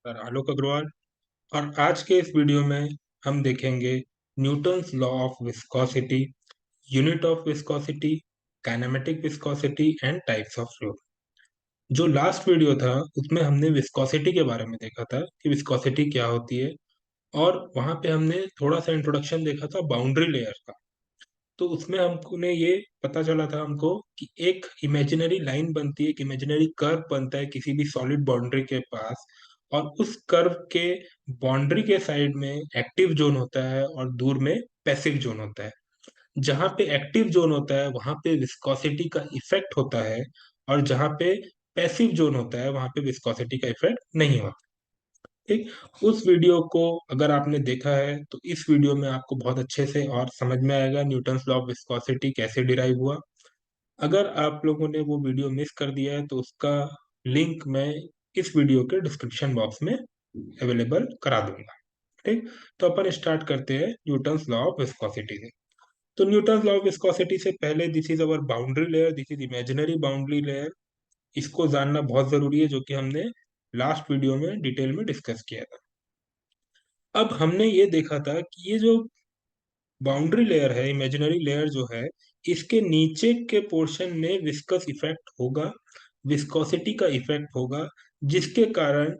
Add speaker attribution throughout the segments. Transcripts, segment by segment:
Speaker 1: Sir आलोक अग्रवाल। और आज के इस वीडियो में हम देखेंगे Newton's law of viscosity, unit of viscosity, kinematic viscosity and types of fluid. जो लास्ट वीडियो था उसमें हमने विस्कोसिटी के बारे में देखा था कि विस्कोसिटी क्या होती है, और वहां पे हमने थोड़ा सा इंट्रोडक्शन देखा था बाउंड्री लेयर का। तो उसमें हमको ने ये पता चला था हमको कि एक इमेजिनरी लाइन बनती है, एक इमेजिनरी कर्व बनता है किसी भी सॉलिड बाउंड्री के पास, और उस कर्व के बाउंड्री के साइड में एक्टिव जोन होता है और दूर में पैसिव जोन होता है। जहां पे एक्टिव जोन होता है वहां पे विस्कोसिटी का इफेक्ट होता है, और जहां पे पैसिव जोन होता है वहां पे विस्कोसिटी का इफेक्ट नहीं होता। ठीक, उस वीडियो को अगर आपने देखा है तो इस वीडियो में आपको बहुत अच्छे से और समझ में आएगा न्यूटन्स लॉ ऑफ विस्कोसिटी कैसे डिराइव हुआ। अगर आप लोगों ने वो वीडियो मिस कर दिया है तो उसका लिंक मैं इस वीडियो के डिस्क्रिप्शन बॉक्स में अवेलेबल करा दूंगा। ठीक, तो अपन स्टार्ट करते हैं न्यूटन्स लॉ ऑफ विस्कोसिटी से। तो न्यूटन्स लॉ ऑफ विस्कोसिटी से पहले this is our boundary layer, this is imaginary boundary layer. इसको जानना बहुत जरूरी है, जो कि हमने लास्ट वीडियो में डिटेल में डिस्कस किया था। अब हमने ये देखा था कि ये जो बाउंड्री लेयर है, इमेजिनरी लेयर जो है, इसके नीचे के पोर्शन में विस्कस इफेक्ट होगा, विस्कोसिटी का इफेक्ट होगा, जिसके कारण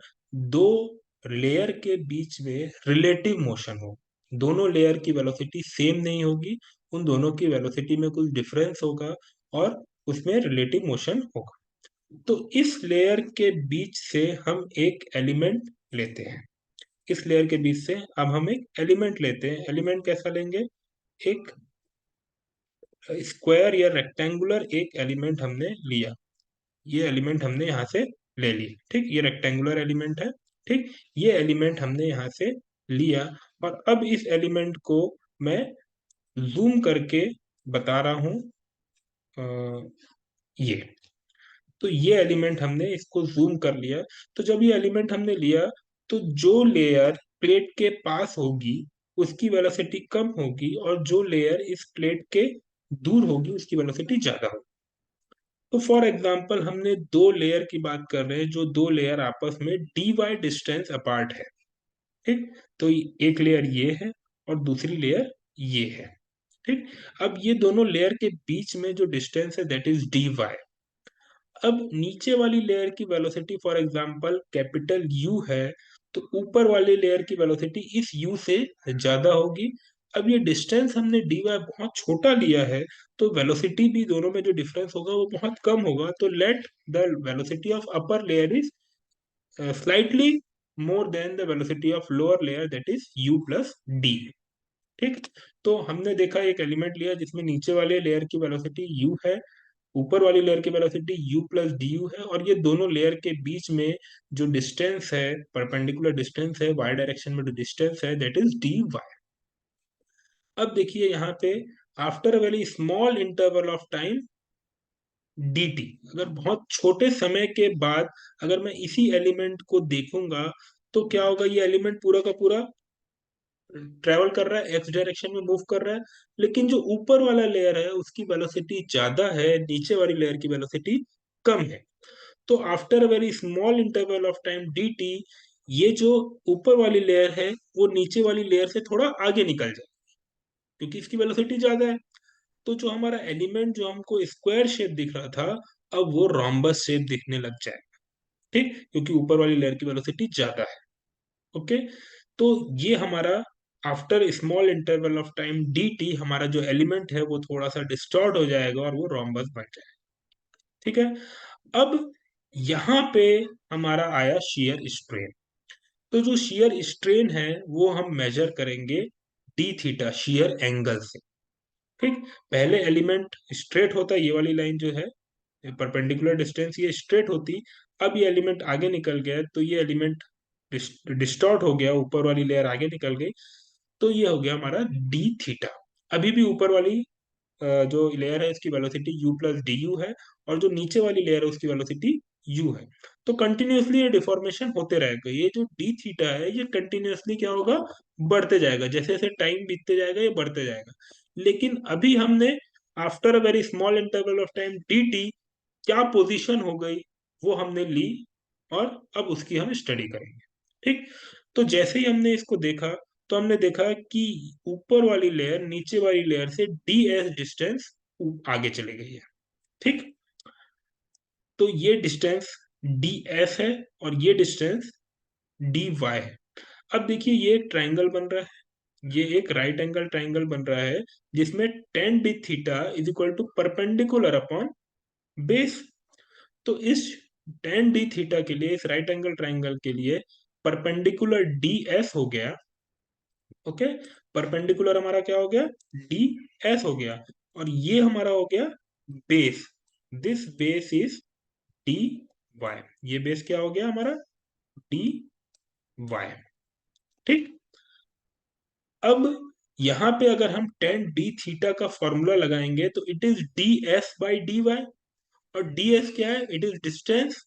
Speaker 1: दो लेयर के बीच में रिलेटिव मोशन हो। दोनों लेयर की वेलोसिटी सेम नहीं होगी, उन दोनों की वेलोसिटी में कुछ डिफरेंस होगा, और उसमें रिलेटिव मोशन होगा। तो इस लेयर के बीच से हम एक एलिमेंट लेते हैं। इस लेयर के बीच से अब हम एक एलिमेंट लेते हैं। एलिमेंट कैसा लेंगे? एक स्क्वायर या रेक्टेंगुलर एक एलिमेंट हमने लिया। ये एलिमेंट हमने यहाँ से ले लिया। ठीक, ये रेक्टेंगुलर एलिमेंट है। ठीक, ये एलिमेंट हमने यहाँ से लिया, और अब इस एलिमेंट को मैं जूम करके बता रहा हूँ। ये तो ये एलिमेंट हमने इसको जूम कर लिया। तो जब ये एलिमेंट हमने लिया, तो जो लेयर प्लेट के पास होगी उसकी वेलोसिटी कम होगी, और जो लेयर इस प्लेट के दूर होगी उसकी वेलोसिटी ज्यादा होगी। तो फॉर एग्जांपल हमने दो लेयर की बात कर रहे हैं, जो दो लेयर आपस में dy डिस्टेंस अपार्ट है। ठीक, तो एक लेयर ये है और दूसरी लेयर ये है। ठीक, अब ये दोनों लेयर के बीच में जो डिस्टेंस है दैट इज dy। अब नीचे वाली लेयर की velocity for example capital U है, तो ऊपर वाली लेयर की वेलोसिटी इस U से ज्यादा होगी। अब ये डिस्टेंस हमने dy बहुत छोटा लिया है, तो वेलोसिटी भी दोनों में जो डिफरेंस होगा वो बहुत कम होगा। तो let the velocity of upper layer is slightly more than the velocity of lower layer that is U plus D। ठीक, तो हमने देखा एक एलिमेंट लिया जिसमें नीचे वाले लेयर की वेलोसिटी U है, ऊपर वाली लेयर की velocity u plus D you है, और ये दोनों लेयर के बीच में जो डिस्टेंस है, परपेंडिकुलर डिस्टेंस है, y डायरेक्शन में जो डिस्टेंस है दैट इज डी वाई। अब देखिए यहाँ पे after a very small interval of time D T, अगर बहुत छोटे समय के बाद अगर मैं इसी एलिमेंट को देखूंगा तो क्या होगा? ये एलिमेंट पूरा का पूरा ट्रेवल कर रहा है, एक्स डायरेक्शन में मूव कर रहा है, लेकिन जो ऊपर वाला लेयर है उसकी वेलोसिटी ज्यादा है, नीचे वाली लेयर की वेलोसिटी कम है। तो after a very small interval of time D T, ये जो ऊपर वाली लेयर है वो नीचे वाली लेयर से थोड़ा आगे निकल जाए, क्योंकि इसकी वेलोसिटी ज्यादा है। तो जो हमारा एलिमेंट जो हमको स्क्वायर शेप दिख रहा था, अब वो रोम्बस शेप दिखने लग जाए। ठीक, क्योंकि ऊपर वाली लेयर की वेलोसिटी ज्यादा है। ओके, तो ये हमारा after small interval of time D T हमारा जो एलिमेंट है वो थोड़ा सा डिस्टॉर्ट हो जाएगा और वो रोम्बस बन जाएगा। ठीक है, अब यहाँ पे हमारा आया शियर स्ट्रेन। तो जो शियर स्ट्रेन है वो हम मेजर करेंगे डी थीटा शियर एंगल से। ठीक, पहले एलिमेंट स्ट्रेट होता है, ये वाली लाइन जो है परपेंडिकुलर डिस्टेंस ये स्ट्रेट होती। अब ये एलिमेंट आगे निकल गया, तो ये एलिमेंट डिस्टॉर्ट हो गया, ऊपर वाली लेयर आगे निकल गई, तो ये हो गया हमारा डी थीटा। अभी भी ऊपर वाली जो लेयर है इसकी velocity u plus D you है, और जो नीचे वाली लेयर है उसकी वेलोसिटी u है। तो कंटिन्यूअसली ये डिफॉर्मेशन होते रहेगा। ये जो डी थीटा है ये कंटिन्यूअसली क्या होगा? बढ़ते जाएगा, जैसे जैसे टाइम बीतते जाएगा ये बढ़ते जाएगा। लेकिन अभी हमने after a very small interval of time D T क्या पोजीशन हो गई वो हमने ली, और अब उसकी हम स्टडी करेंगे। ठीक। तो जैसे ही हमने इसको देखा, तो हमने देखा कि ऊपर वाली लेयर नीचे वाली लेयर से ds डिस्टेंस आगे चली गई है। ठीक। तो ये डिस्टेंस ds है और ये डिस्टेंस dy है। अब देखिए ये एक ट्रायंगल बन रहा है, ये एक राइट एंगल ट्रायंगल बन रहा है, जिसमें tan d theta is equal to perpendicular upon base. तो इस tan d थीटा के लिए, इस राइट एंगल ट्रायंगल के लिए परपेंडिकुलर ds हो गया। ओके। परपेंडिकुलर हमारा क्या हो गया, ds हो गया। और ये हमारा हो गया base. This base is dy। ये बेस क्या हो गया हमारा, dy। ठीक। अब यहां पे अगर हम tan d थीटा का फॉर्मूला लगाएंगे तो it is ds by dy। और ds क्या है, इट इज डिस्टेंस।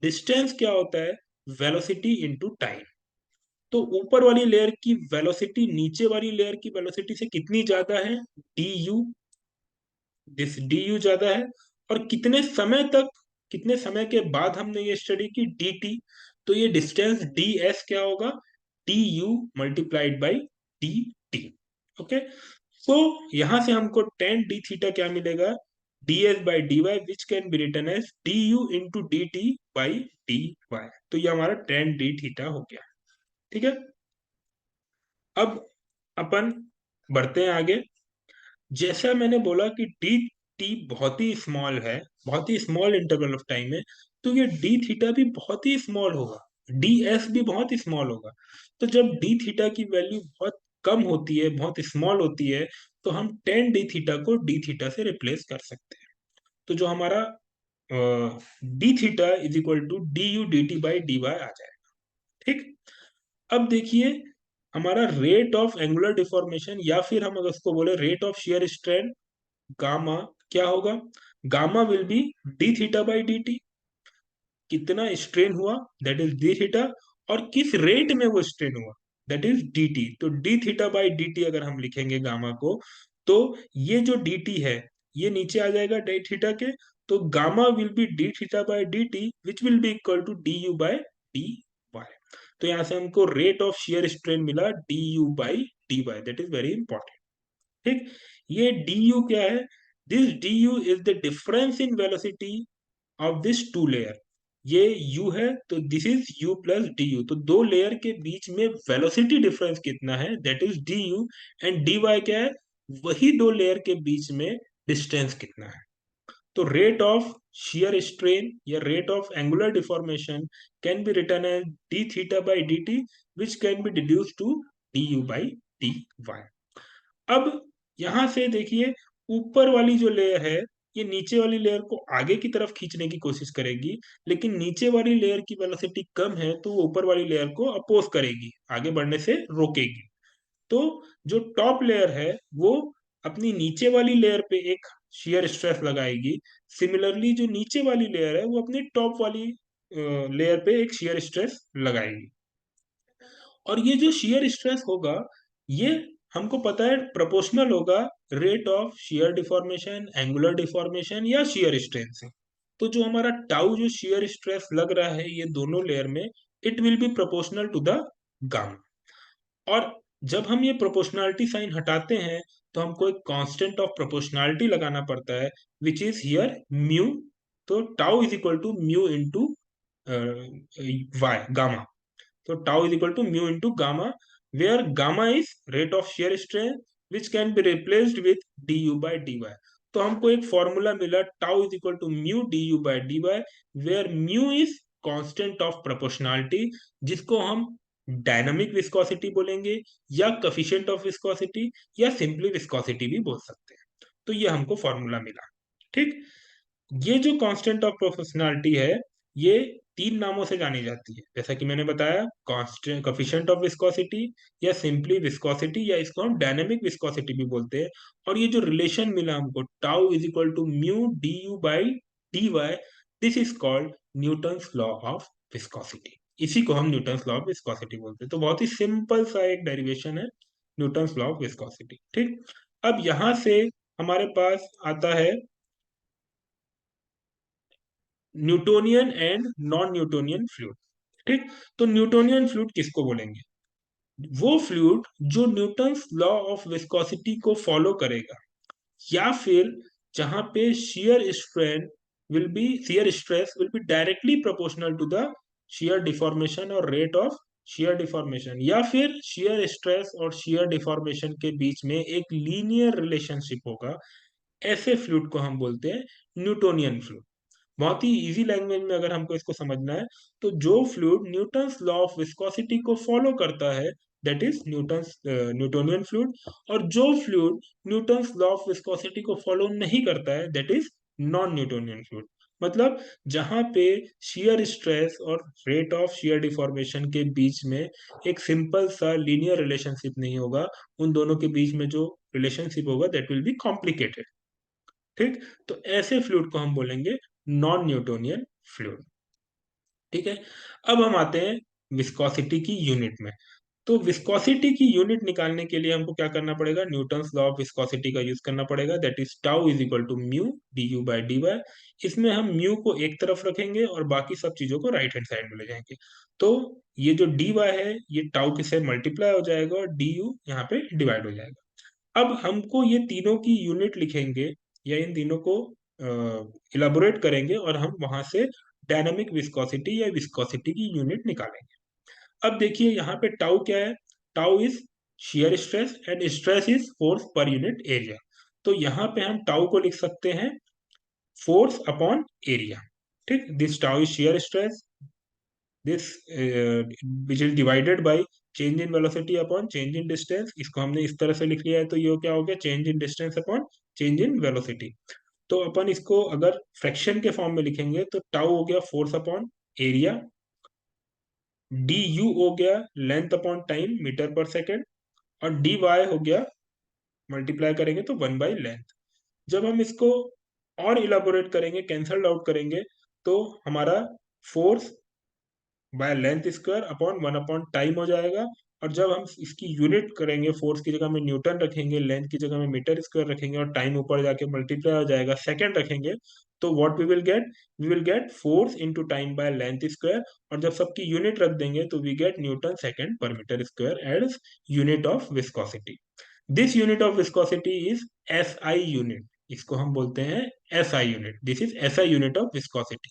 Speaker 1: डिस्टेंस क्या होता है, वेलोसिटी इनटू टाइम। तो ऊपर वाली लेयर की वेलोसिटी नीचे वाली लेयर की वेलोसिटी से कितनी ज्यादा है, du। दिस du ज्यादा है। और कितने समय तक, कितने समय के बाद हमने ये स्टडी की, dt। तो ये डिस्टेंस ds क्या होगा, du multiplied by dt। Okay. तो यहां से हमको tan d थीटा क्या मिलेगा, ds by dy which can be written as du into dt by dy। तो ये हमारा tan d थीटा हो गया। ठीक है। अब अपन बढ़ते हैं आगे। जैसा मैंने बोला कि डी टी बहुत ही स्मॉल है, बहुत ही स्मॉल इंटरवल ऑफ टाइम है, तो ये डी थीटा भी बहुत ही स्मॉल होगा, डी एस भी बहुत ही स्मॉल होगा। तो जब डी थीटा की वैल्यू बहुत कम होती है, बहुत स्मॉल होती है, तो हम टेन डी थीटा को डी थीटा से रिप्लेस कर सकते हैं। तो जो हमारा d theta is equal to D u d t by D y आ जाएगा। ठीक। अब देखिए हमारा रेट ऑफ एंगुलर डिफॉर्मेशन, या फिर हम अगर उसको बोले rate of shear strain, gamma क्या होगा, gamma will be D theta by D T. कितना स्ट्रेन हुआ, दैट इज डी थीटा। और किस रेट में वो स्ट्रेन हुआ, दैट इज डी टी। तो D theta by D T अगर हम लिखेंगे गामा को, तो ये जो डी टी है ये नीचे आ जाएगा डी थीटा के। तो gamma will be D theta by D T which will be equal to D you by D Y. तो यहां से हमको रेट ऑफ शियर स्ट्रेन मिला D you by D Y, that is very important. ठीक। ये du क्या है, this du is the difference in velocity of this two layer. ये u है तो this is u plus du। तो दो लेयर के बीच में वेलोसिटी डिफरेंस कितना है, that is du। And dy क्या है, वही दो लेयर के बीच में डिस्टेंस कितना है। तो रेट ऑफ shear स्ट्रेन या rate of angular deformation can be written as D theta by D T which can be deduce to du by dy। अब यहां से देखिए ऊपर वाली जो लेयर है, ये नीचे वाली लेयर को आगे की तरफ खींचने की कोशिश करेगी, लेकिन नीचे वाली लेयर की वेलोसिटी कम है तो वो ऊपर वाली लेयर को अपोज करेगी, आगे बढ़ने से रोकेगी। तो जो टॉप लेयर है वो अपनी नीचे वाली लेयर पे एक शियर स्ट्रेस लगाएगी। सिमिलरली जो नीचे वाली लेयर है वो अपनी टॉप वाली लेयर पे एक शियर स्ट्रेस लगाएगी। और ये जो शियर स्ट्रेस होगा, ये हमको पता है प्रोपोर्शनल होगा rate of shear deformation, angular deformation या शियर स्ट्रेन से। तो जो हमारा टाउ जो शियर स्ट्रेस लग रहा है ये दोनों लेयर में, it will be proportional to the gamma. और जब हम ये प्रोपोर्शनैलिटी साइन हटाते हैं तो हमको एक कांस्टेंट ऑफ प्रोपोर्शनैलिटी लगाना पड़ता है, विच इज हियर म्यू। तो tau is equal to mu into Y, gamma. So tau is equal to mu into gamma, where gamma is rate of shear strain which can be replaced with du by dy। तो हमको एक formula मिला tau is equal to mu du by dy, where mu is constant of proportionality, जिसको हम dynamic viscosity बोलेंगे या coefficient of viscosity या simply viscosity भी बोल सकते हैं। तो ये हमको फॉर्मूला मिला। ठीक। ये जो कांस्टेंट ऑफ प्रोपोर्शनैलिटी है ये तीन नामों से जानी जाती है, जैसा कि मैंने बताया, कांस्टेंट कफिशिएंट ऑफ विस्कोसिटी या सिंपली विस्कोसिटी या इसको हम डायनेमिक विस्कोसिटी भी बोलते हैं। और ये जो रिलेशन मिला हमको tau is equal to mu D you by D Y, this is called Newton's law of viscosity. इसी को हम न्यूटन्स लॉ ऑफ विस्कोसिटी बोलते हैं। तो बहुत ही सिंपल सा एक डेरिवेशन है न्यूटन्स लॉ ऑफ विस्कोसिटी। ठीक। अब यहां से हमारे पास आता है Newtonian and non Newtonian fluid. ठीक, तो न्यूटोनियन फ्लूइड किसको बोलेंगे? वो फ्लूइड जो न्यूटन्स लॉ ऑफ विस्कोसिटी को फॉलो करेगा, या फिर जहां पे shear stress will be directly proportional to the shear deformation और रेट ऑफ शियर डिफॉर्मेशन, या फिर शियर स्ट्रेस और शियर डिफॉर्मेशन के बीच में एक लीनियर रिलेशनशिप होगा। ऐसे फ्लूइड को हम बोलते हैं न्यूटोनियन फ्लूइड। बहुत ही इजी लैंग्वेज में अगर हमको इसको समझना है, तो जो fluid Newton's law of viscosity को फॉलो करता है, दैट इज न्यूटोनियन फ्लूइड। और जो fluid Newton's law of viscosity को फॉलो नहीं करता है, that is non Newtonian fluid. मतलब जहां पे शियर स्ट्रेस और रेट ऑफ शियर डिफॉर्मेशन के बीच में एक सिंपल सा लीनियर रिलेशनशिप नहीं होगा, उन दोनों के बीच में जो रिलेशनशिप होगा दैट विल बी कॉम्प्लिकेटेड। ठीक, तो ऐसे फ्लूइड को हम बोलेंगे नॉन न्यूटोनियन फ्लूइड। ठीक है, अब हम आते हैं विस्कोसिटी की यूनिट में। तो विस्कोसिटी की यूनिट निकालने के लिए हमको क्या करना पड़ेगा? न्यूटन्स लॉ ऑफ विस्कोसिटी का यूज करना पड़ेगा, that is tau is equal to mu D you by D Y. इसमें हम म्यू को एक तरफ रखेंगे और बाकी सब चीजों को राइट हैंड साइड में ले जाएंगे। तो ये जो डी वाई है ये टाउ के से मल्टीप्लाई हो जाएगा और डी यू यहाँ पे डिवाइड हो जाएगा। अब हमको ये तीनों की यूनिट लिखेंगे या इन तीनों को इलाबोरेट करेंगे और हम वहां से डायनामिक विस्कोसिटी या विस्कोसिटी की यूनिट निकालेंगे। अब देखिए यहाँ पे टाउ क्या है? Tau is shear stress and stress is force per unit area. तो यहाँ पे हम टाउ को लिख सकते हैं फोर्स अपॉन एरिया। ठीक, this tau is shear stress, this which is divided by change in velocity upon change in distance. इसको हमने इस तरह से लिख लिया है, तो ये क्या हो गया? Change in distance upon change in velocity. तो अपन इसको अगर फ्रैक्शन के फॉर्म में लिखेंगे तो टाउ हो गया force upon area, D you हो गया लेंथ अपॉन टाइम मीटर पर सेकेंड, और डी वाई हो गया मल्टीप्लाई करेंगे तो 1/लेंथ। जब हम इसको और इलाबोरेट करेंगे, कैंसल आउट करेंगे, तो हमारा force by length square upon 1 upon time हो जाएगा। और जब हम इसकी यूनिट करेंगे, फोर्स की जगह में न्यूटन रखेंगे, लेंथ की जगह में मीटर स्क्वायर रखेंगे और टाइम ऊपर जाके मल्टीप्लाई हो जाएगा, सेकंड रखेंगे, तो what we will get? We will get force into time by length square. और जब सबकी यूनिट रख देंगे तो we get newton second per metre square as unit of viscosity. This unit of viscosity is SI unit. इसको हम बोलते हैं SI unit. This is SI unit of viscosity.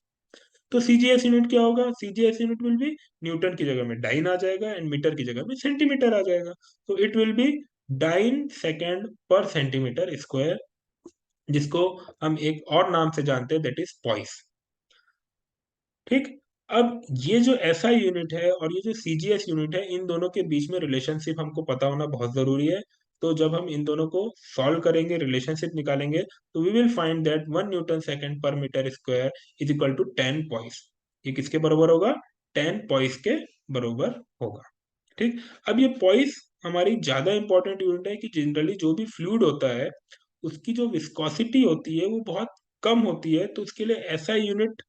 Speaker 1: तो सीजीएस यूनिट क्या होगा? CGS unit will be newton की जगह में डाइन आ जाएगा एंड मीटर की जगह में सेंटीमीटर आ जाएगा। तो it will be dyne second per centimetre square, जिसको हम एक और नाम से जानते हैं, दैट इज पॉइस। ठीक, अब ये जो एसआई यूनिट है और ये जो सीजीएस यूनिट है, इन दोनों के बीच में रिलेशनशिप हमको पता होना बहुत जरूरी है। तो जब हम इन दोनों को सॉल्व करेंगे, रिलेशनशिप निकालेंगे, तो we will find that 1 newton second per metre square is equal to 10 poise. ये किसके बराबर होगा? 10 पॉइस के बराबर होगा। ठीक, अब ये पॉइस हमारी ज्यादा इंपॉर्टेंट यूनिट है कि जनरली जो भी फ्लूइड होता है उसकी जो विस्कोसिटी होती है वो बहुत कम होती है, तो उसके लिए ऐसा यूनिट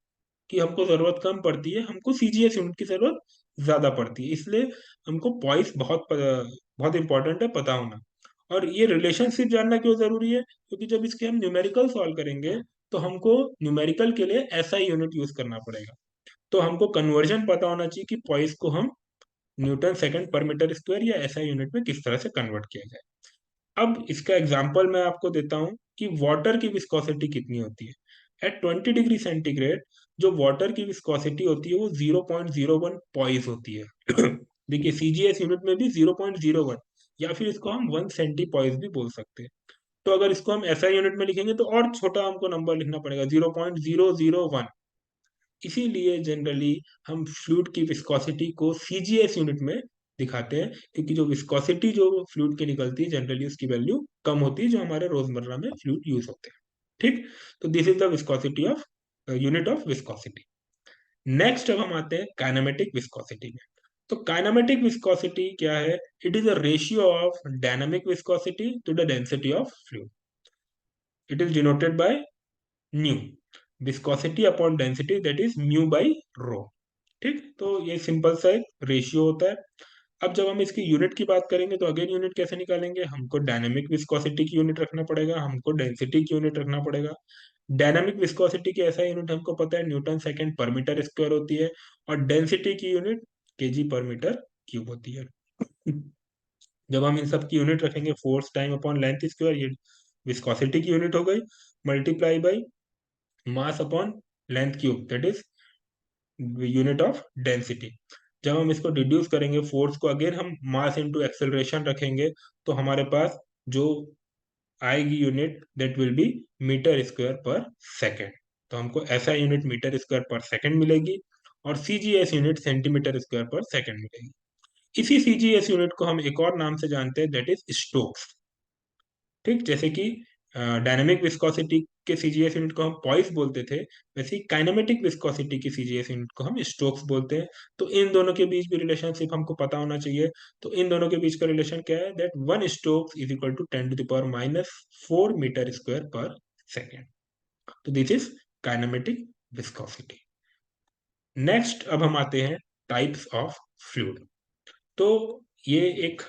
Speaker 1: की हमको जरूरत कम पड़ती है, हमको सीजीएस यूनिट की जरूरत ज्यादा पड़ती है। इसलिए हमको पॉइस बहुत इंपॉर्टेंट है पता होना। और ये रिलेशनशिप जानना क्यों जरूरी है? क्योंकि जब इसके हम न्यूमेरिकल सॉल्व करेंगे तो हमको न्यूमेरिकल के लिए ऐसा यूनिट यूज करना पड़ेगा। तो हमको कन्वर्जन पता होना चाहिए कि पॉइस को हम Newton second per metre square या ऐसा यूनिट में किस तरह से कन्वर्ट किया जाए। अब इसका एग्जांपल मैं आपको देता हूं कि वाटर की विस्कोसिटी कितनी होती है। एट 20 डिग्री सेंटीग्रेड जो वाटर की विस्कोसिटी होती है वो 0.01 पॉइस होती है। देखिए सीजीएस यूनिट में भी 0.01, या फिर इसको हम 1 सेंटी पॉइस भी बोल सकते हैं। तो अगर इसको हम ऐसा यूनिट में लिखेंगे तो और छोटा हमको नंबर लिखना पड़ेगा, 0.001। इसीलिए जनरली हम फ्लूइड की विस्कोसिटी को सीजीएस यूनिट में दिखाते हैं, क्योंकि जो विस्कोसिटी जो फ्लूइड की निकलती है जनरली उसकी वैल्यू कम होती है जो हमारे रोजमर्रा में फ्लूइड यूज होते हैं। ठीक, तो this is the viscosity of unit of viscosity. Next अब हम आते हैं काइनेमेटिक विस्कोसिटी में। तो काइनेमेटिक विस्कोसिटी क्या है? It is a ratio of dynamic viscosity to the density of fluid. It is denoted by nu, viscosity upon density, that is mu by rho. ठीक, तो ये सिंपल सा एक रेशियो होता है। अब जब हम इसकी यूनिट की बात करेंगे तो अगेन यूनिट कैसे निकालेंगे? हमको डायनेमिक विस्कोसिटी की यूनिट रखना पड़ेगा, हमको डेंसिटी की यूनिट रखना पड़ेगा। डायनामिक विस्कोसिटी की ऐसा यूनिट हमको पता है Newton second per metre square होती है, और डेंसिटी की यूनिट केजी पर मीटर क्यूब होती है। जब हम इन सब की यूनिट रखेंगे, force time upon length square, ये विस्कोसिटी की यूनिट हो गई, multiply by mass upon length cube, that is unit of density. जब हम इसको डिड्यूस करेंगे फोर्स को, अगेन हम मास इनटू एक्सेलरेशन रखेंगे, तो हमारे पास जो आएगी unit that will be metre square per second. तो हमको ऐसा unit metre square per second मिलेगी, और CGS unit centimetre square per second मिलेगी। इसी सीजीएस यूनिट को हम एक और नाम से जानते हैं, दैट इज स्टोक्स। ठीक, जैसे कि डायनामिक विस्कोसिटी के सीजीएस यूनिट को हम पॉइस बोलते थे, वैसे ही काइनेमेटिक विस्कोसिटी की सीजीएस यूनिट को हम स्टोक्स बोलते हैं। तो इन दोनों के बीच भी रिलेशनशिप हमको पता होना चाहिए। तो इन दोनों के बीच का रिलेशन क्या है, that one stokes is equal to 10⁻⁻⁴ metre square per second. तो this is kinematic viscosity. Next अब हम आते हैं टाइप्स ऑफ फ्लूइड। तो ये एक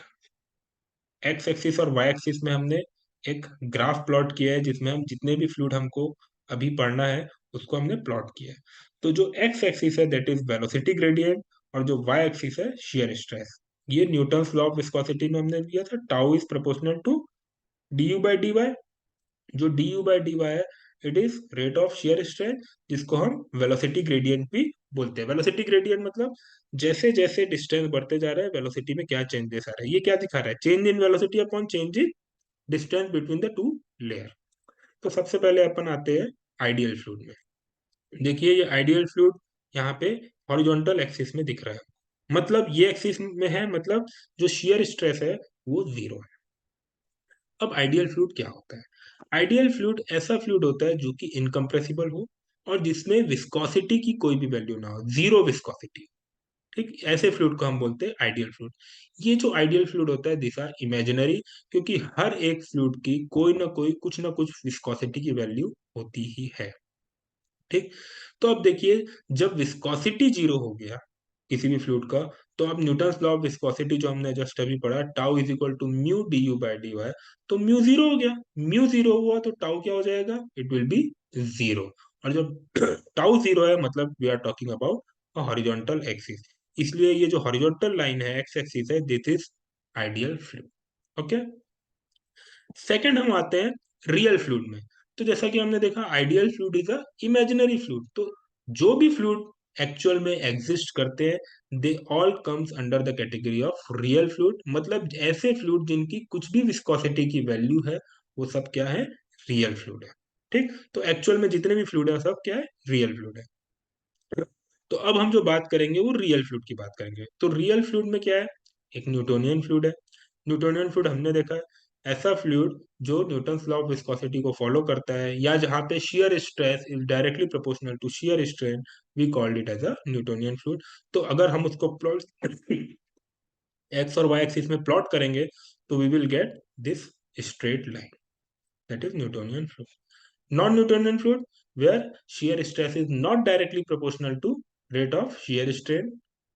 Speaker 1: एक्स एक्सिस और वाई एक्सिस में हमने एक ग्राफ प्लॉट किया है, जिसमें हम जितने भी फ्लूइड हमको अभी पढ़ना है उसको हमने प्लॉट किया है। तो जो एक्स एक्सिस है दैट इज वेलोसिटी ग्रेडियंट, और जो वाई एक्सिस है शियर स्ट्रेस। ये न्यूटन्स लॉ ऑफ विस्कोसिटी में हमने दिया था, tau is proportional to D you by D y. जो d you by D y है, it is rate of shear stress, जिसको हम वेलोसिटी ग्रेडियंट भी बोलते हैं। वेलोसिटी ग्रेडियंट मतलब जैसे जैसे डिस्टेंस बढ़ते जा रहा है, वेलोसिटी में क्या चेंजेस आ रहा है। ये क्या दिखा रहा है, change in velocity upon change in distance between the two layer. तो सबसे पहले अपन आते हैं आइडियल फ्लूइड में। देखिए ये आइडियल फ्लूइड यहाँ पे हॉरिजॉन्टल एक्सिस में दिख रहा है, मतलब ये एक्सिस में है, मतलब जो शियर स्ट्रेस है वो जीरो है। अब आइडियल फ्लूइड क्या होता है? आइडियल फ्लूइड ऐसा फ्लूइड होता है जो कि इनकम्प्रेसिबल हो, और जिसमें विस्कोसिटी की कोई भी वैल्यू ना हो, जीरो विस्कोसिटी। ठीक, ऐसे फ्लूइड को हम बोलते हैं आइडियल फ्लूइड। ये जो आइडियल फ्लूइड होता है दिस आर इमेजिनरी, क्योंकि हर एक फ्लूइड की कोई ना कोई कुछ ना कुछ विस्कोसिटी की वैल्यू होती ही है। ठीक, तो अब देखिए, जब विस्कोसिटी जीरो हो गया किसी भी फ्लूइड का, तो अब न्यूटन्स लॉ ऑफ विस्कोसिटी जो हमने जस्ट अभी पढ़ा, tau is equal to mu D you by D Y, तो म्यू जीरो हो गया। म्यू जीरो हुआ तो टाउ क्या हो जाएगा, इट विल बी जीरो। और जब टाउ जीरो है, मतलब we are talking about horizontal axis, इसलिए ये जो हॉरिजॉन्टल लाइन है, एक्स एक्सिस है, this is ideal fluid. Okay, second हम आते हैं रियल फ्लूइड में। तो जैसा कि हमने देखा, ideal fluid is a imaginary fluid. तो जो भी फ्लूइड एक्चुअल में एग्जिस्ट करते हैं, they all comes under the category of real fluid. मतलब ऐसे फ्लूइड जिनकी कुछ भी विस्कोसिटी की वैल्यू है, वो सब क्या है, रियल फ्लूइड है। ठीक, तो एक्चुअल में जितने भी फ्लूइड है सब क्या है, रियल फ्लूइड है। तो अब हम जो बात करेंगे वो रियल फ्लूइड की बात करेंगे। तो रियल फ्लूइड में क्या है, एक न्यूटोनियन फ्लूइड है। न्यूटोनियन फ्लूइड हमने देखा है, ऐसा फ्लूइड जो न्यूटन्स लॉ ऑफ विस्कोसिटी को फॉलो करता है, या जहाँ पे shear stress is directly proportional to shear strain, we called it as a Newtonian fluid. तो अगर हम उसको प्लॉट एक्स और वाई एक्सिस में प्लॉट करेंगे, तो we will get this straight line, that is Newtonian fluid. Non-Newtonian fluid, where shear stress is not directly proportional to rate of shear strain,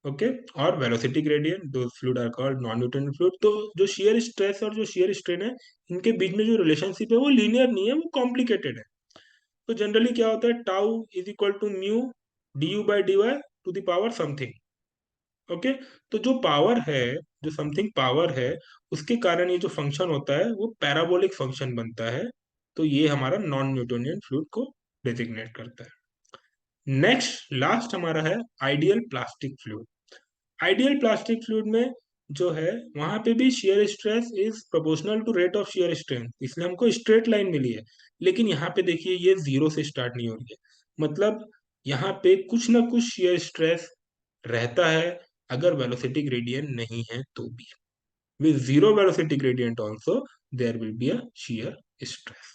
Speaker 1: okay, और velocity gradient, those fluid are called non-Newtonian fluid। तो जो shear stress और जो shear strain है, इनके बीच में जो relationship है वो लीनियर नहीं है, वो कॉम्प्लिकेटेड है। तो जनरली क्या होता है, tau is equal to mu D you by D y to the power something. Okay, तो जो पावर है, जो समथिंग पावर है, उसके कारण ये जो फंक्शन होता है वो पैराबोलिक फंक्शन बनता है। तो ये हमारा नॉन न्यूटोनियन फ्लूइड को डेजिग्नेट करता है। नेक्स्ट लास्ट हमारा है ideal plastic fluid. Ideal plastic fluid में जो है, वहां पे भी shear stress is proportional to rate of shear strain, इसलिए हमको स्ट्रेट लाइन मिली है। लेकिन यहाँ पे देखिए, ये जीरो से स्टार्ट नहीं हो रही है, मतलब यहाँ पे कुछ ना कुछ शियर स्ट्रेस रहता है, अगर वेलोसिटी ग्रेडियंट नहीं है तो भी। With zero velocity gradient also there will be a shear stress.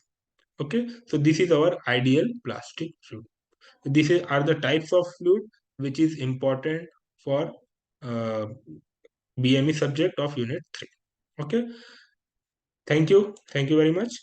Speaker 1: Okay, so this is our ideal plastic fluid. These are the types of fluid which is important for uh, BME subject of unit 3. Okay, thank you very much.